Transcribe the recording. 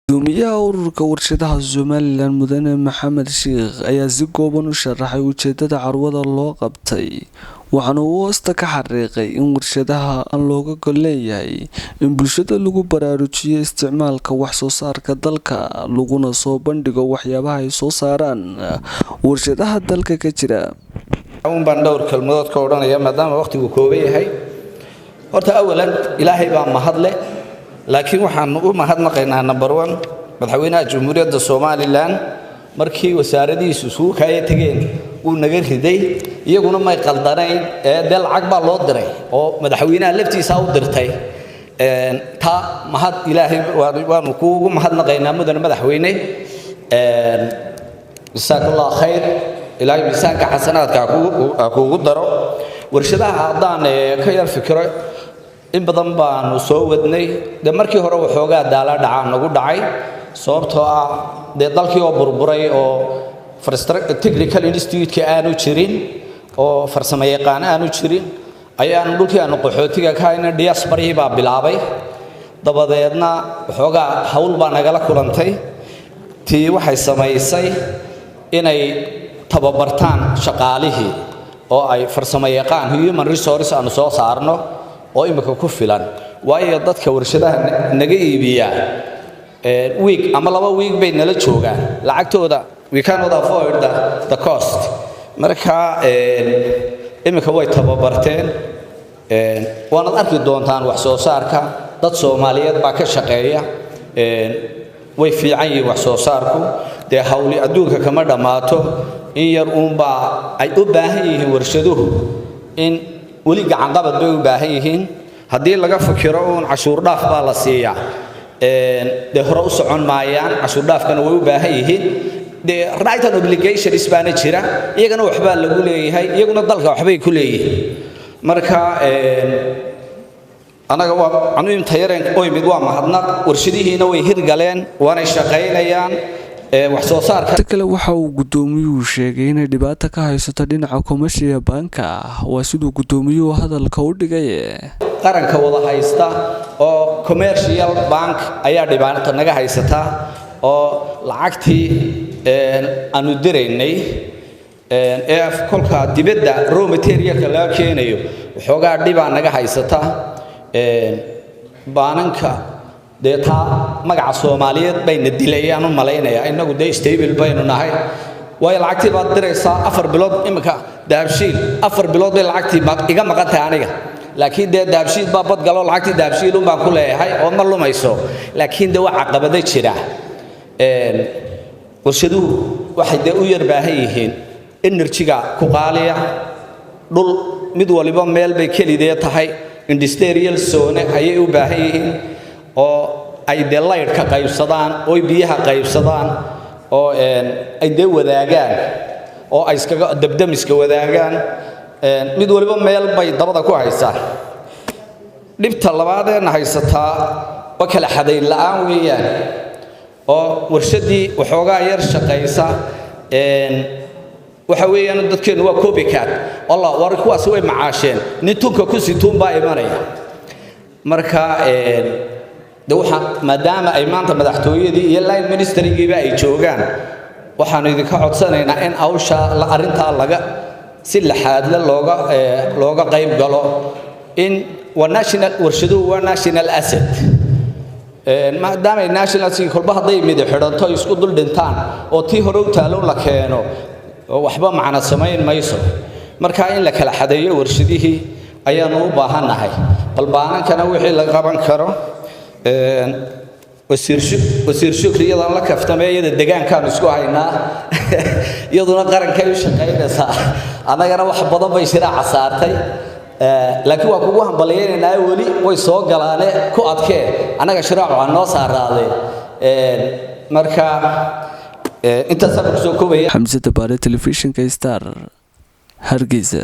Gudoomiyaha ururka warshadaha Somaliland Mudane Maxamed Sheikh ayaa si kooban u sharaxay ujeedada carwada loo qabtay waxaana uu hoosta ka xariiqay in warshadaha aan looga gol leeyahay in bulshada lagu baraarujiyo isticmaalka wax soo saarka dalka laguna soo bandhigo waxyaabaha ay soo saaraan warshadaha dalka ka jira. baan dhowr kalmadood ka oranaya maadaama waqtigu kooban yahay. horta awalan ilaahay baa mahadle laakiin waxaan u mahadnaqaynaa number 1 madaxweynaha Jamhuuriyadda Somaliland markii wasaaradiisu isugu kaya tageen uu naga riday iyaguna may qaldanayn dal lacag baa loo diray oo madaxweynaha laftiisa u dirtay ta mahad ilaahay waanu kuugu mahadnaqaynaa mudane madaxweyne jazakallahu khayr ilaahay miisaanka xasanaadka kuugu daro warshadaha hadaan ka yar fikiro in badan baanu soo wadnay markii hore waxoogaa daala dhaca nagu dhacay sababtoo ah dalkii oo burburay oo technical institute aanu jirin oo farsamo yaqaan aanu jirin ayaan dhulkii aanu qaxootiga ka hayna diaspora baa bilaabay dabadeedna waxoogaa hawl baa nagala kulantay tii waxay samaysay inay tababartaan shaqaalihii oo ay farsamo yaqaan human resource aanu soo saarno oo imika ku filan waayo dadka warshadaha naga iibiya week ama laba week bay nala joogaan lacagtooda we cannot afford the cost marka imika way tababarteen waana arki doontaan wax soo saarka dad Soomaaliyeed baa ka shaqeeya way fiican yihiin wax soo saarku hawli adduunka kama dhamaato in yar baa ay u baahan yihiin warshaduhu in wali gacan qabad bay u baahan yihiin hadii laga fikiro cashuur dhaaf baa la siiyaa hore u socon maayaan cashuur dhaafkana way u baahan yihiin right and obligation isbaana jira iyagana waxba lagu leeyahay iyaguna dalka waxbay ku leeyihiin marka anaga waa anu intayareen oo mid waa mahadnaq warshadihiina way hirgaleen waana shaqeynayaan wax soo saarka kale waxa uu gudoomiyuhu sheegay in dhibaato ka haysato dhinaca commercial banka waa sidoo gudoomiyuhu hadalka u dhigay qaranka wada haysta oo commercial bank ayaa dhibaato naga haysata oo lacagtii aanu direynay kolka dibadda raw material la keenayo waxoogaa dhibaa naga haysata baananka deeta magaca Soomaaliyeed bayna dilayaan u maleynaya inagu stable baynu nahay way lacagtii baad diraysaa 4 bilood imika daabshiil 4 bilood bay lacagtii iga maqantay aniga laakiin daabshiil baa bad galo lacagtii daabshiil baan ku leeyahay oo ma lumayso laakiin waa caqabado jira warshaduhu waxay u yar baahan yihiin energy-ga ku qaaliya dhul mid waliba meel bay kaliya tahay industrial zone ayay u baahan yihiin oo ay light ka qaybsadaan oo biyaha qaybsadaan oo ay wadaagaan oo ay iskaga dabdamiska wadaagaan mid waliba meel bay dabada ku haysaa dhibta labaad ee haysataa waa kala xadeyn la'aan weeyaan oo warshadii waxoogaa yar shaqeysa waxa weeyaan dadkeenu waa copycat wallah war kuwaas way macaasheen nintunka ku situun baa imanaya marka waxa maadaama ay maanta madaxtooyadii iyo line ministerigiiba ay joogaan waxaan idinka codsanaynaa in awsha la arinta laga si laxaad looga qayb galo in national warshaduhu waa national asset maadaama national asset kolba haday mid xiranto isku dul dhintaan oo tii hore u taalo la keeno waxba macna sameyn mayso marka in la kala xadeeyo warshadihii ayaanu u baahanahay balbaankana wixii la qaban karo wasiir shukriyada la kaftameeyada deegaankan isku haynaa iyaduna qaranka ay shaqeynaysaa anagana wax badan bay shiraac saartay laakiin waa kugu hambalyeynaa wali way soo galaane ku adkee anaga shiraac waa noo saaraaday marka inta sabab soo koobaya Hamza Tabare Television Star Hargeysa.